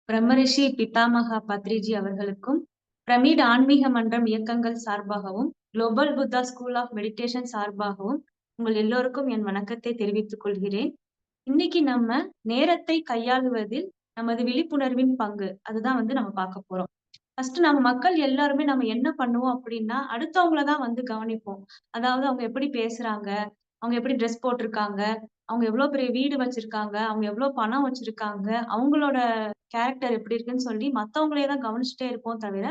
பிரம்மரிஷி பிதாமகா பத்ரிஜி அவர்களுக்கும், பிரமிட் ஆன்மீக மன்றம் இயக்கங்கள் சார்பாகவும், global Buddha school of meditation சார்பாகவும் உங்கள் எல்லோருக்கும் என் வணக்கத்தை தெரிவித்துக் கொள்கிறேன். இன்னைக்கு நம்ம நேரத்தை கையாளுவதில் நமது விழிப்புணர்வின் பங்கு அதுதான் நம்ம பார்க்க போறோம். ஃபர்ஸ்ட் நம்ம மக்கள் எல்லாருமே நம்ம என்ன பண்ணுவோம் அப்படின்னா, அடுத்தவங்களதான் கவனிப்போம். அதாவது அவங்க எப்படி பேசுறாங்க, அவங்க எப்படி ட்ரெஸ் போட்டிருக்காங்க, அவங்க எவ்வளவு பெரிய வீடு வச்சிருக்காங்க, அவங்க எவ்வளவு பணம் வச்சிருக்காங்க, அவங்களோட கேரக்டர் எப்படி இருக்குன்னு சொல்லி மத்தவங்களே தான் கவனிச்சுட்டே இருப்போம் தவிர,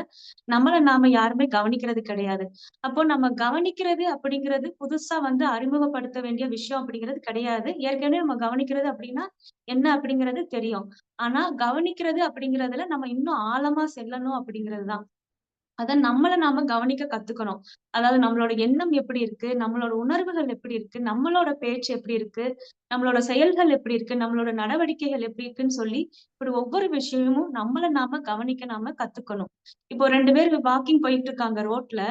நம்மள நாம யாருமே கவனிக்கிறது கிடையாது. அப்போ நம்ம கவனிக்கிறது அப்படிங்கிறது புதுசா அறிமுகப்படுத்த வேண்டிய விஷயம் அப்படிங்கிறது கிடையாது. ஏற்கனவே நம்ம கவனிக்கிறது அப்படின்னா என்ன அப்படிங்கிறது தெரியும். ஆனா கவனிக்கிறது அப்படிங்கிறதுல நம்ம இன்னும் ஆழமா செல்லணும் அப்படிங்கிறது தான். அத நம்மள நாம கவனிக்க கத்துக்கணும். அதாவது நம்மளோட எண்ணம் எப்படி இருக்கு? நம்மளோட உணர்வுகள் எப்படி இருக்கு? நம்மளோட பேச்சு எப்படி இருக்கு? நம்மளோட செயல்கள் எப்படி இருக்கு? நம்மளோட நடவடிக்கைகள் எப்படி இருக்குன்னு சொல்லி, இப்படி ஒவ்வொரு விஷயமும் நம்மள நாம கவனிக்க நாம கத்துக்கணும். இப்போ 2 பேர் வாக்கிங் போயிட்டு இருக்காங்க ரோட்ல.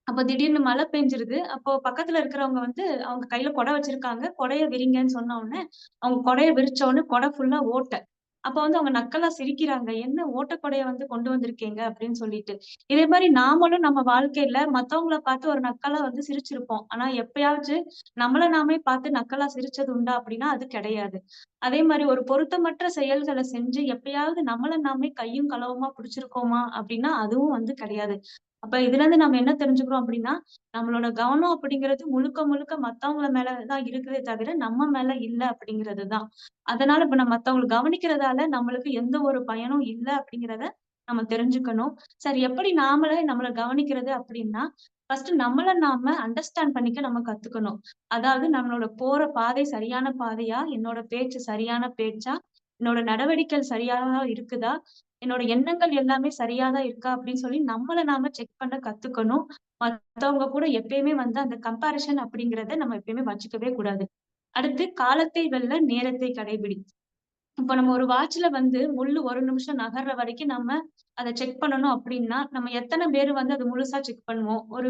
அப்ப திடீர்னு மழை பெஞ்சிருது. அப்போ பக்கத்துல இருக்கிறவங்க அவங்க கையில குடை வச்சிருக்காங்க. "கொடைய விரிங்கன்னு" சொன்ன உடனே, அவங்க கொடைய விரிச்ச உடனே கொடை ஃபுல்லா ஓட்டை. அப்ப அவங்க நக்கலா சிரிக்கிறாங்க. "என்ன ஓட்ட கொடைய கொண்டு வந்திருக்கீங்க?" அப்படின்னு சொல்லிட்டு. இதே மாரி நாமளும் நம்ம வாழ்க்கையில மத்தவங்கள பார்த்து ஒரு நக்கலா சிரிச்சிருப்போம். ஆனா எப்பயாவது நம்மள நாமே பார்த்து நக்கலா சிரிச்சது உண்டா அப்படின்னா, அது கிடையாது. அதே மாரி ஒரு பொருத்தமற்ற செயல்கள செஞ்சு எப்பயாவது நம்மள நாமே கையும் களவுமா பிடிச்சிருக்கோமா அப்படின்னா, அதுவும் கிடையாது. அப்ப இதுலருந்து நம்ம என்ன தெரிஞ்சுக்கிறோம் அப்படின்னா, நம்மளோட கவனம் அப்படிங்கிறது முழுக்க முழுக்க மத்தவங்கள மேல தான் இருக்குதே தவிர, நம்ம மேல இல்ல அப்படிங்கிறது தான். அதனால இப்ப நம்ம மத்தவங்கள கவனிக்கிறதால நம்மளுக்கு எந்த ஒரு பயனும் இல்ல அப்படிங்கிறத நம்ம தெரிஞ்சுக்கணும். சரி, எப்படி நாமளே நம்மள கவனிக்கிறது அப்படின்னா, ஃபர்ஸ்ட் நம்மள நாம அண்டர்ஸ்டாண்ட் பண்ணிக்க நம்ம கத்துக்கணும். அதாவது நம்மளோட போற பாதை சரியான பாதையா? என்னோட பேச்சு சரியான பேச்சா? என்னோட நடவடிக்கை சரியானதா இருக்குதா? என்னோட எண்ணங்கள் எல்லாமே சரியா தான் இருக்கா? அப்படின்னு சொல்லி நம்மள நாம செக் பண்ண கத்துக்கணும். மத்தவங்க கூட எப்பயுமே அந்த கம்பேரிசன் அப்படிங்கிறத நம்ம எப்பயுமே வச்சுக்கவே கூடாது. அடுத்து காலத்தை வெல்ல நேரத்தை கடைபிடி. இப்ப நம்ம ஒரு வாட்ச்ல முள்ளு 1 நிமிஷம் நகர்ற வரைக்கும் நம்ம அத செக் பண்ணணும் அப்டின்னா, நம்ம எத்தன பேரு அத முழுசா செக் பண்ணுவோம்? ஒரு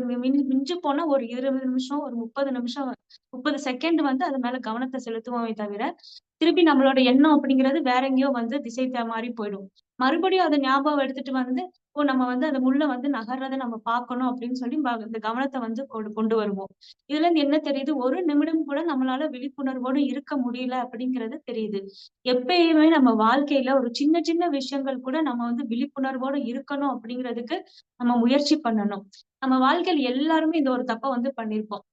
மிஞ்சி போனா ஒரு 20 நிமிஷம், ஒரு 30 நிமிஷம், 30 செகண்ட் அது மேல கவனத்த செலுத்துவோமே தவிர, திருப்பி நம்மளோட எண்ணம் அப்படிங்கிறது வேற எங்கேயோ திசை மாறி போயிடும். மறுபடியும் அத ஞாபகம் எடுத்துட்டு ஓ நம்ம அந்த முள்ள நகர்றத நம்ம பார்க்கணும் அப்படின்னு சொல்லி இந்த கவனத்த கொண்டு வருவோம். இதுலருந்து என்ன தெரியுது? 1 நிமிடம் கூட நம்மளால விழிப்புணர்வோடு இருக்க முடியல அப்படிங்கிறது தெரியுது. எப்பயுமே நம்ம வாழ்க்கையில ஒரு சின்ன சின்ன விஷயங்கள் கூட நம்ம விழிப்புணர்வோட இருக்கணும் அப்படிங்கிறதுக்கு நம்ம முயற்சி பண்ணணும். நம்ம வாழ்க்கையில எல்லாருமே இந்த ஒரு தப்ப பண்ணியிருப்போம்.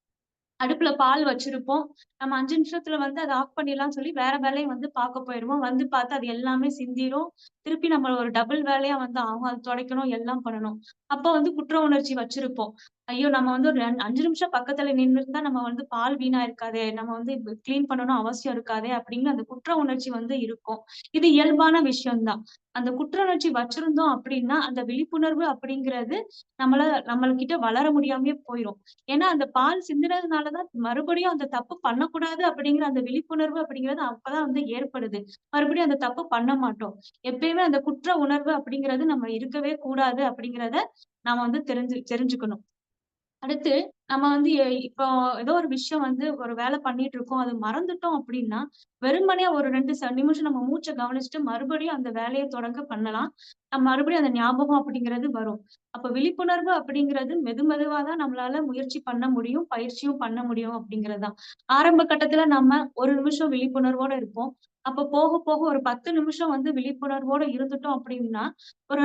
அடுப்புல பால் வச்சிருப்போம். நம்ம 5 நிமிஷத்துல அத ஆஃப் பண்ணிடலாம்னு சொல்லி வேற வேலைய பார்க்க போயிருவோம். பார்த்தா அது எல்லாமே சிந்திரும். திருப்பி நம்ம ஒரு டபுள் வேலையா ஆகும். அத துடைக்கணும், எல்லாம் பண்ணணும். அப்ப குற்ற உணர்ச்சி வச்சிருப்போம். ஐயோ! நம்ம ஒரு 5 நிமிஷம் பக்கத்துல நின்னுருந்தா நம்ம பால் வீணா இருக்காதே! நம்ம இப்ப கிளீன் பண்ணணும் அவசியம் இருக்காதே! அப்படின்னு அந்த குற்ற உணர்ச்சி இருக்கும். இது இயல்பான விஷயம் தான். அந்த குற்ற உணர்ச்சி வச்சிருந்தோம் அப்படின்னா, அந்த விழிப்புணர்வு அப்படிங்கிறது நம்மள நம்மள்கிட்ட வளர முடியாமயே போயிரும். ஏன்னா, அந்த பால் சிந்துனதுனால தான் மறுபடியும் அந்த தப்பு பண்ணக்கூடாது அப்படிங்கிற அந்த விழிப்புணர்வு அப்படிங்கிறது அப்பதான் ஏற்படுது. மறுபடியும் அந்த தப்பு பண்ண மாட்டோம். எப்பயுமே அந்த குற்ற உணர்வு அப்படிங்கிறது நம்ம இருக்கவே கூடாது அப்படிங்கிறத நாம தெரிஞ்சுக்கணும். அடுத்து நம்ம இப்போ ஏதோ ஒரு விஷயம் ஒரு வேலை பண்ணிட்டு இருக்கோம். அது மறந்துட்டோம் அப்படின்னா, வெறுமனே ஒரு 2 நிமிஷம் நம்ம மூச்ச கவனிச்சுட்டு மறுபடியும் அந்த வேலைய தொடங்க பண்ணலாம். மறுபடியும் அந்த ஞாபகம் அப்படிங்கிறது வரும். அப்ப விழிப்புணர்வு அப்படிங்கிறது மெதுவா தான் நம்மளால முயற்சி பண்ண முடியும், பயிற்சியும் பண்ண முடியும் அப்படிங்கிறது தான். ஆரம்ப கட்டத்துல நம்ம 1 நிமிஷம் விழிப்புணர்வோட இருப்போம். அப்ப போக போக ஒரு 10 நிமிஷம் விழிப்புணர்வோட இருந்துட்டோம் அப்படின்னா,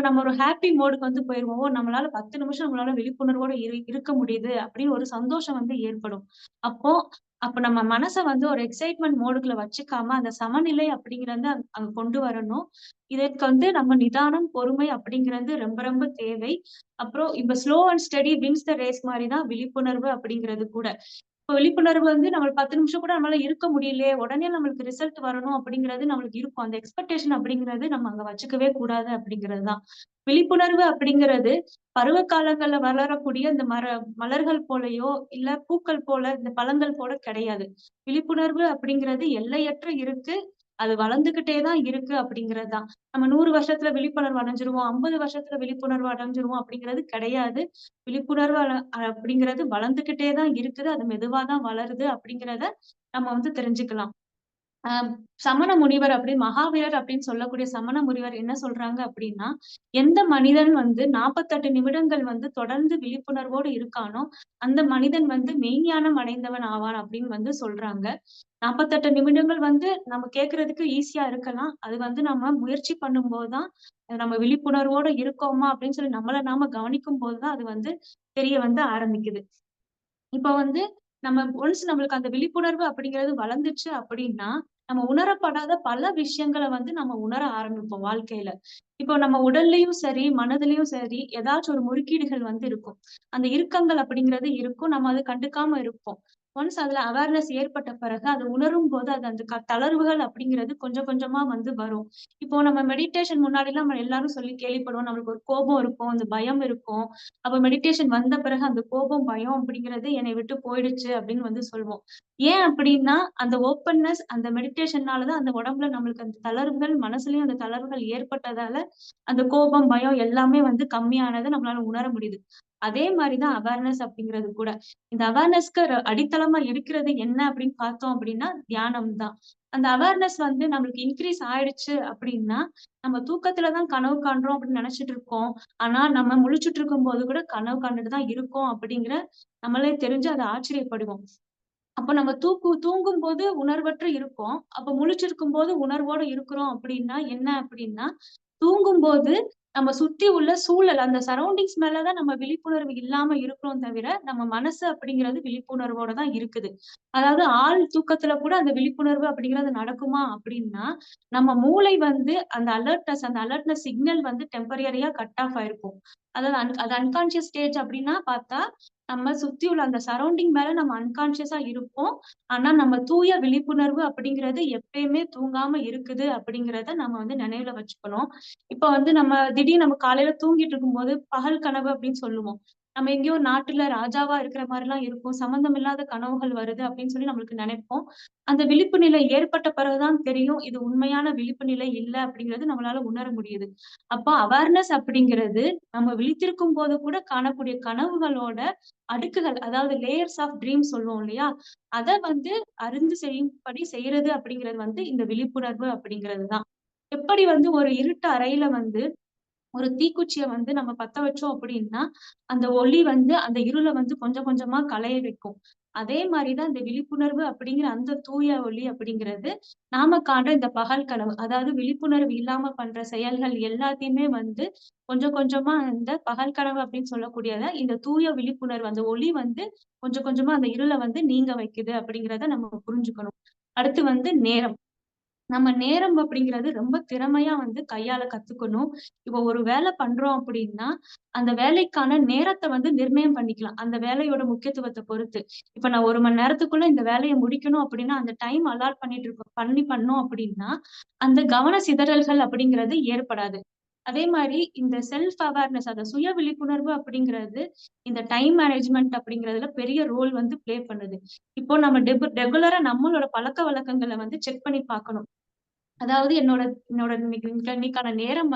நம்ம ஒரு ஹாப்பி மோடுக்கு போயிருவோம். ஓ! நம்மளால 10 நிமிஷம் நம்மளால விழிப்புணர்வோட இருக்க முடியுது அப்படின்னு ஒரு சந்தோஷம் ஏற்படும். அப்போ அப்ப நம்ம மனச ஒரு எக்ஸைட்மென்ட் மோடுக்குள்ள வச்சுக்காம, அந்த சமநிலை அப்படிங்கிறத அங்க கொண்டு வரணும். இதற்கு நம்ம நிதானம், பொறுமை அப்படிங்கிறது ரொம்ப ரொம்ப தேவை. அப்புறம் இப்ப slow and steady wins the race மாரி தான் விழிப்புணர்வு அப்படிங்கிறது கூட. இப்ப விழிப்புணர்வு நம்ம 10 நிமிஷம் கூட நம்மளால இருக்க முடியலையே, உடனே நம்மளுக்கு ரிசல்ட் வரணும் அப்படிங்கிறது நம்மளுக்கு இருக்கும். அந்த எக்ஸ்பெக்டேஷன் அப்படிங்கிறது நம்ம அங்க வச்சுக்கவே கூடாது அப்படிங்கிறது தான். விழிப்புணர்வு அப்படிங்கிறது பருவ காலங்கள்ல வளரக்கூடிய இந்த மலர்கள் போலயோ, இல்ல பூக்கள் போல, இந்த பழங்கள் போல கிடையாது. விழிப்புணர்வு அப்படிங்கிறது எல்லையற்ற இருக்கு. அது வளர்ந்துகிட்டே தான் இருக்கு அப்படிங்கிறது தான். நம்ம 100 வருஷத்துல விழிப்புணர்வு அடைஞ்சிருவோம், 50 வருஷத்துல விழிப்புணர்வு அடைஞ்சிருவோம் அப்படிங்கிறது கிடையாது. விழிப்புணர்வு அப்படிங்கிறது வளர்ந்துகிட்டே தான் இருக்குது. அது மெதுவா தான் வளருது அப்படிங்கிறத நம்ம தெரிஞ்சுக்கலாம். அ சமண முனிவர் மகாவீரர் அப்படின்னு சொல்லக்கூடிய சமண முனிவர் என்ன சொல்றாங்க அப்படின்னா, எந்த மனிதன் 48 நிமிடங்கள் தொடர்ந்து விழிப்புணர்வோடு இருக்கானோ, அந்த மனிதன் மெய்ஞானம் அடைந்தவன் ஆவான் அப்படின்னு சொல்றாங்க. 48 நிமிடங்கள் நம்ம கேட்கறதுக்கு ஈஸியா இருக்கலாம். அது நம்ம முயற்சி பண்ணும்போது தான், நம்ம விழிப்புணர்வோட இருக்கோமா அப்படின்னு சொல்லி நம்மள நாம கவனிக்கும்போது தான் அது தெரிய ஆரம்பிக்குது. இப்ப நம்ம ஒன்ஸ் நம்மளுக்கு அந்த விழிப்புணர்வு அப்படிங்கிறது வளர்ந்துச்சு அப்படின்னா, நம்ம உணரப்படாத பல விஷயங்கள நம்ம உணர ஆரம்பிப்போம் வாழ்க்கையில. இப்போ நம்ம உடல்லயும் சரி, மனதிலயும் சரி, ஏதாச்சும் ஒரு முறுக்கீடுகள் இருக்கும். அந்த இறுக்கங்கள் அப்படிங்கிறது இருக்கும். நம்ம அத கண்டுக்காம இருப்போம். ஒன்ஸ் அதுல அவேர்னஸ் ஏற்பட்ட பிறகு, அத உணரும்போது அது அந்த தளர்வுகள் அப்படிங்கிறது கொஞ்சம் கொஞ்சமா வரும். இப்போ நம்ம மெடிடேஷன் முன்னாடிலாம் நம்ம எல்லாரும் சொல்லி கேள்விப்படுவோம். நம்மளுக்கு ஒரு கோபம் இருக்கும், அந்த பயம் இருக்கும். அப்ப மெடிடேஷன் வந்த பிறகு அந்த கோபம், பயம் அப்படிங்கிறது என்னை விட்டு போயிடுச்சு அப்படின்னு சொல்வோம். ஏன் அப்படின்னா, அந்த ஓப்பன்னஸ் அந்த மெடிடேஷன்னால தான் அந்த உடம்புல நம்மளுக்கு அந்த தளர்வுகள், மனசுலயும் அந்த தளர்வுகள் ஏற்பட்டதால, அந்த கோபம், பயம் எல்லாமே கம்மியானத நம்மளால உணர முடியுது. அதே மாரி தான் அவேர்னஸ் அப்படிங்கிறது கூட. இந்த அவேர்னஸ்க்கு அடித்தளமா இருக்கிறது என்ன அப்படின்னு பார்த்தோம் அப்படின்னா, தியானம் தான். அந்த அவேர்னஸ் நம்மளுக்கு இன்கிரீஸ் ஆயிடுச்சு அப்படின்னா, நம்ம தூக்கத்துல தான் கனவு காண்றோம் அப்படின்னு நெனச்சுட்டு இருக்கோம். ஆனா, நம்ம முழிச்சுட்டு இருக்கும்போது கூட கனவு கண்டுட்டு தான் இருக்கோம் அப்படிங்கிற நம்மளே தெரிஞ்சு அத ஆச்சரியப்படுவோம். அப்ப நம்ம தூங்கும்போது உணர்வற்று இருக்கோம். அப்ப முழிச்சிருக்கும்போது உணர்வோட இருக்கிறோம் அப்படின்னா, என்ன அப்படின்னா, தூங்கும்போது நம்ம சுத்தி உள்ள சூழல், அந்த சரவுண்டிங்ஸ் மேல தான் நம்ம விழிப்புணர்வு இல்லாம இருக்கிறோம் தவிர, நம்ம மனசு அப்படிங்கிறது விழிப்புணர்வோட தான் இருக்குது. அதாவது ஆழ் தூக்கத்துல கூட அந்த விழிப்புணர்வு அப்படிங்கிறது நடக்குமா அப்படின்னா, நம்ம மூளை அந்த அலர்ட்னஸ் சிக்னல் டெம்பரரியா கட் ஆஃப் ஆயிருக்கும். அதாவது அது அன்கான்ஷியஸ் ஸ்டேஜ் அப்படின்னா பார்த்தா, நம்ம சுத்தி உள்ள அந்த சரவுண்டிங் மேல நம்ம அன்கான்ஷியஸா இருப்போம். ஆனா, நம்ம தூய விழிப்புணர்வு அப்படிங்கிறது எப்பயுமே தூங்காம இருக்குது அப்படிங்கிறத நம்ம நினைவுல வச்சுக்கணும். இப்ப நம்ம திடீர்னு நம்ம காலையில தூங்கிட்டு இருக்கும்போது பகல் கனவு அப்படின்னு சொல்லுவோம். நம்ம எங்கேயோ நாட்டுல ராஜாவா இருக்கிற மாரிலாம் இருக்கும். சம்மந்தம் இல்லாத கனவுகள் வருது அப்படின்னு சொல்லி நம்மளுக்கு நெனைப்போம். அந்த விழிப்பு நிலை ஏற்பட்ட பிறகு தான் தெரியும். இது உண்மையான விழிப்பு நிலை இல்ல அப்படிங்கிறது நம்மளால உணர முடியுது. அப்ப அவேர்னஸ் அப்படிங்கிறது நம்ம விழித்திருக்கும் போது கூட காணக்கூடிய கனவுகளோட அடுக்குகள், அதாவது லேயர்ஸ் ஆஃப் ட்ரீம்ஸ் சொல்லுவோம் இல்லையா? அத அறிந்து செய்யும்படி செய்றது அப்படிங்கிறது இந்த விழிப்புணர்வு அப்படிங்கிறது தான். எப்படி ஒரு இருட்டு அறையில ஒரு தீக்குச்சிய நம்ம பத்த வச்சோம் அப்படின்னா, அந்த ஒளி அந்த இருள கொஞ்சம் கொஞ்சமா களைய வைக்கும். அதே மாரி தான் இந்த விழிப்புணர்வு அப்படிங்கிற அந்த தூய ஒளி அப்படிங்கிறது, நாம காண்ற இந்த பகல் கனவு. அதாவது விழிப்புணர்வு இல்லாம பண்ற செயல்கள் எல்லாத்தையுமே கொஞ்சம் கொஞ்சமா இந்த பகல் கனவு அப்படின்னு சொல்லக்கூடியத, இந்த தூய விழிப்புணர்வு அந்த ஒளி கொஞ்சம் கொஞ்சமா அந்த இருள நீங்க வைக்குது அப்படிங்கிறத நம்ம புரிஞ்சுக்கணும். அடுத்து நேரம். நம்ம நேரம் அப்படிங்கிறது ரொம்ப திறமையா கையாள கத்துக்கணும். இப்போ ஒரு வேலை பண்றோம் அப்படின்னா, அந்த வேலைக்கான நேரத்த நிர்ணயம் பண்ணிக்கலாம். அந்த வேலையோட முக்கியத்துவத்த பொறுத்து. இப்ப நான் 1 மணி நேரத்துக்குள்ள இந்த வேலைய முடிக்கணும் அப்படின்னா, அந்த டைம் அலாட் பண்ணிட்டு இருக்கோம் பண்ணோம் அப்படின்னா, அந்த கவன சிதறல்கள் அப்படிங்கிறது ஏற்படாது. அதே மாரி இந்த செல்ஃப் அவேர்னஸ் அத சுய விழிப்புணர்வு அப்படிங்கிறது, இந்த டைம் மேனேஜ்மென்ட் அப்படிங்கிறதுல பெரிய ரோல் ப்ளே பண்ணுது. இப்போ நம்ம ரெகுலரா நம்மளோட பழக்கவழக்கங்கள செக் பண்ணி பார்க்கணும். அதாவது என்னோட என்னோட இன்னைக்கான நேரம்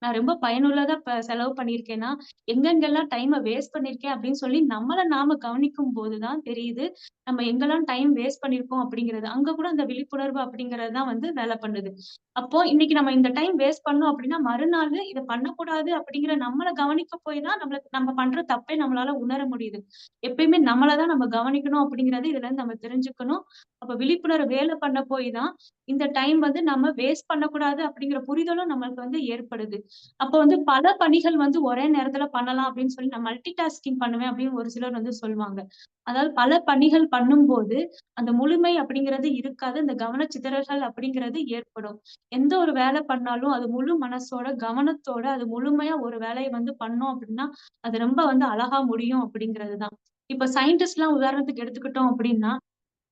நான் ரொம்ப பயனுள்ளதா செலவு பண்ணியிருக்கேனா, எங்கெங்கெல்லாம் டைம வேஸ்ட் பண்ணியிருக்கேன் அப்படின்னு சொல்லி நம்மள நாம கவனிக்கும்போது தான் தெரியுது, நம்ம எங்கெல்லாம் டைம் வேஸ்ட் பண்ணியிருக்கோம் அப்படிங்கிறது. அங்க கூட அந்த விழிப்புணர்வு அப்படிங்கிறது தான் வேலை பண்ணுது. அப்போ இன்னைக்கு நம்ம இந்த டைம் வேஸ்ட் பண்ணோம் அப்படின்னா, மறுநாளு இத பண்ணக்கூடாது அப்படிங்கிற நம்மள கவனிக்க போய் தான் நம்ம பண்ற தப்பே நம்மளால உணர முடியுது. எப்பயுமே நம்மள தான் நம்ம கவனிக்கணும் அப்படிங்கிறது இதுலருந்து நம்ம தெரிஞ்சுக்கணும். அப்ப விழிப்புணர்வு வேலை பண்ண போய் தான் இந்த டைம் நம்ம வேஸ்ட் பண்ணக்கூடாது அப்படிங்கிற புரிதலும் நம்மளுக்கு ஏற்படுது. அப்போ பல பணிகள் ஒரே நேரத்துல பண்ணலாம் அப்படின்னு சொல்லி நான் மல்டி டாஸ்கிங் பண்ணுவேன் அப்படின்னு ஒரு சிலர் சொல்லுவாங்க. அதாவது பல பணிகள் பண்ணும்போது, அந்த முழுமை அப்படிங்கிறது இருக்காது. அந்த கவனச்சிதறல்கள் அப்படிங்கிறது ஏற்படும். எந்த ஒரு வேலை பண்ணாலும் அது முழு மனசோட, கவனத்தோட அது முழுமையா ஒரு வேலைய பண்ணோம் அப்படின்னா, அது ரொம்ப அழகா முடியும் அப்படிங்கிறது தான். இப்ப சயின்டிஸ்ட்லாம் உதாரணத்துக்கு எடுத்துக்கிட்டோம் அப்படின்னா,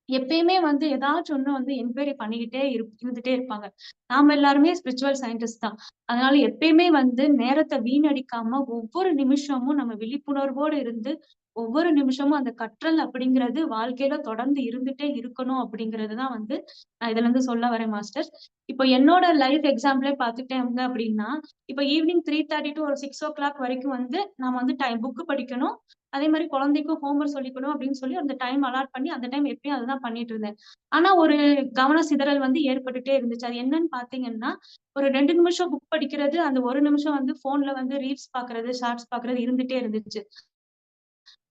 எப்பயுமே ஏதாச்சும் ஒண்ணு என்குயரி பண்ணிக்கிட்டே இருந்துட்டே இருப்பாங்க. நாம எல்லாருமே ஸ்பிரிச்சுவல் சயின்டிஸ்ட் தான். அதனால எப்பயுமே நேரத்த வீணடிக்காம ஒவ்வொரு நிமிஷமும் நம்ம விழிப்புணர்வோடு இருந்து ஒவ்வொரு நிமிஷமும் அந்த கற்றல் அப்படிங்கிறது வாழ்க்கையில தொடர்ந்து இருந்துட்டே இருக்கணும் அப்படிங்கிறது தான் வந்து நான் இதுல இருந்து சொல்ல வரேன் மாஸ்டர். இப்போ என்னோட லைஃப் எக்ஸாம்பிளே பார்த்துக்கிட்டாங்க அப்படின்னா, இப்போ ஈவினிங் 3:30 டூ ஒரு 6:00 வரைக்கும் வந்து நாம வந்து புக் படிக்கணும். அதே மாரி குழந்தைக்கும் ஹோம் ஒர்க் சொல்லிக்கணும் அப்படின்னு சொல்லி அந்த டைம் அலாட் பண்ணி அந்த டைம் எப்பயும் அதுதான் பண்ணிட்டு இருந்தேன். ஆனா ஒரு கவன சிதறல் வந்து ஏற்பட்டுட்டே இருந்துச்சு. அது என்னன்னு பார்த்தீங்கன்னா, ஒரு 2 நிமிஷம் புக் படிக்கிறது, அந்த 1 நிமிஷம் வந்து ஃபோன்ல வந்து ரீல்ஸ் பார்க்கறது, ஷார்ட்ஸ் பார்க்கறது இருந்துட்டே இருந்துச்சு.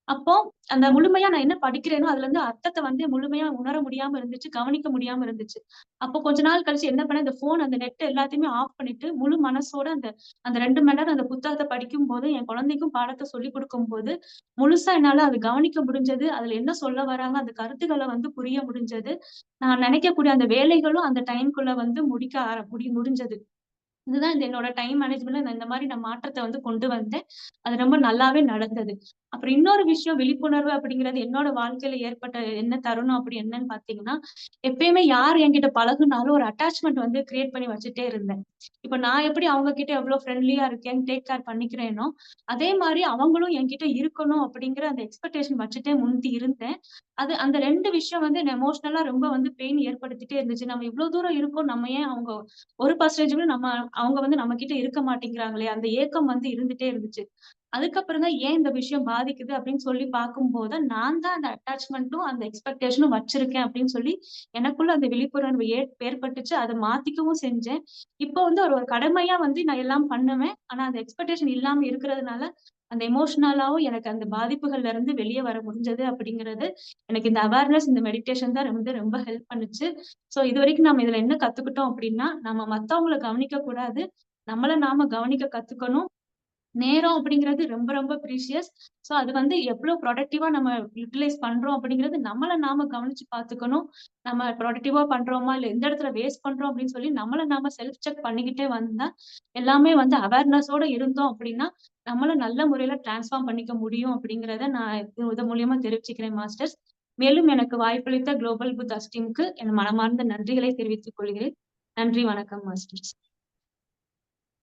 அப்போ அந்த முழுமையா நான் என்ன படிக்கிறேனோ, அதுல இருந்து அர்த்தத்த வந்து முழுமையா உணர முடியாம இருந்துச்சு. கவனிக்க முடியாம இருந்துச்சு. அப்போ கொஞ்ச நாள் கழிச்சு என்ன பண்ணேன், இந்த ஃபோன் அந்த நெட் எல்லாத்தையுமே ஆஃப் பண்ணிட்டு, முழு மனசோட அந்த அந்த 2 மணி நேரம் அந்த புத்தகத்த படிக்கும்போது, என் குழந்தைக்கும் பாடத்த சொல்லிக் குடுக்கும்போது, முழுசா என்னால அத கவனிக்க முடிஞ்சது. அதுல என்ன சொல்ல வராங்க, அந்த கருத்துக்கள வந்து புரிய முடிஞ்சது. நான் நினைக்கக்கூடிய அந்த வேலைகளும் அந்த டைம்க்குள்ள வந்து முடிக்க முடிஞ்சது. இதுதான் என்னோட டைம் மேனேஜ்மென்ட்ல நான் இந்த மாரி நான் மாற்றத்த வந்து கொண்டு வந்தேன். அது ரொம்ப நல்லாவே நடந்தது. அப்புறம் இன்னொரு விஷயம் விழிப்புணர்வு அப்படிங்கிறது என்னோட வாழ்க்கையில ஏற்பட்ட என்ன தருணம் அப்படி என்னன்னு பார்த்தீங்கன்னா, எப்பயுமே யார் என்கிட்ட பழகுனாலும் ஒரு அட்டாச்மென்ட் வந்து கிரியேட் பண்ணி வச்சுட்டே இருந்தேன். இப்ப நான் எப்படி அவங்க கிட்ட எவ்வளோ ஃப்ரெண்ட்லியா இருக்கேன், டேக் கேர் பண்ணிக்கிறேனோ, அதே மாரி அவங்களும் என்கிட்ட இருக்கணும் அப்படிங்கிற அந்த எக்ஸ்பெக்டேஷன் வச்சுட்டே முந்தி இருந்தேன். அது அந்த 2 விஷயம் வந்து என்ன எமோஷனலா ரொம்ப வந்து பெயின் ஏற்படுத்திட்டே இருந்துச்சு. நம்ம இவ்ளோ தூரம் இருக்கோம். நம்ம ஏன் அவங்க 1% கூட அவங்க வந்து நம்ம கிட்ட இருக்க மாட்டேங்கிறாங்களே! அந்த ஏக்கம் வந்து இருந்துட்டே இருந்துச்சு. அதுக்கப்புறம் தான் ஏன் இந்த விஷயம் பாதிக்குது அப்படின்னு சொல்லி பார்க்கும்போது, நான் தான் அந்த அட்டாச்மென்ட்டும், அந்த எக்ஸ்பெக்டேஷனும் வச்சிருக்கேன் அப்படின்னு சொல்லி, எனக்குள்ள அந்த விழிப்புணர்வு ஏற்பட்டுச்சு. அத மாத்திக்கவும் செஞ்சேன். இப்போ வந்து ஒரு ஒரு கடமையா வந்து நான் எல்லாம் பண்ணுவேன். ஆனா அந்த எக்ஸ்பெக்டேஷன் இல்லாம இருக்கிறதுனால, அந்த எமோஷனலாவும் எனக்கு அந்த பாதிப்புகள்ல இருந்து வெளிய வர முடிஞ்சது அப்படிங்கிறது, எனக்கு இந்த அவேர்னஸ், இந்த மெடிடேஷன் தான் வந்து ரொம்ப ஹெல்ப் பண்ணுச்சு. சோ இதுவரைக்கும் நம்ம இதுல என்ன கத்துக்கிட்டோம் அப்படின்னா, நம்ம மத்தவங்கள கவனிக்க கூடாது. நம்மள நாம கவனிக்க கத்துக்கணும். நேரம் அப்படிங்கிறது ரொம்ப ரொம்ப ப்ரீஷியஸ். சோ அது வந்து எவ்ளோ ப்ரொடக்டிவா நம்ம யுட்டிலைஸ் பண்றோம் அப்படிங்கிறது நம்மள நாம கவனிச்சு பார்த்துக்கணும். நம்ம ப்ரொடக்டிவா பண்றோமா? இல்ல எந்த இடத்துல வேஸ்ட் பண்றோம் அப்படின்னு சொல்லி நம்மள நாம செல்ஃப் செக் பண்ணிக்கிட்டே வந்தா, எல்லாமே வந்து அவேர்னஸோட இருந்தோம் அப்படின்னா, நம்மள நல்ல முறையில டிரான்ஸ்ஃபார்ம் பண்ணிக்க முடியும் அப்படிங்கிறத நான் இது மூலியமா தெரிவிச்சுக்கிறேன் மாஸ்டர்ஸ். மேலும் எனக்கு வாய்ப்பளித்த குளோபல் புத்தாஸ் டீமுக்கு என் மனமார்ந்த நன்றிகளை தெரிவித்துக் கொள்கிறேன். நன்றி, வணக்கம் மாஸ்டர்ஸ்.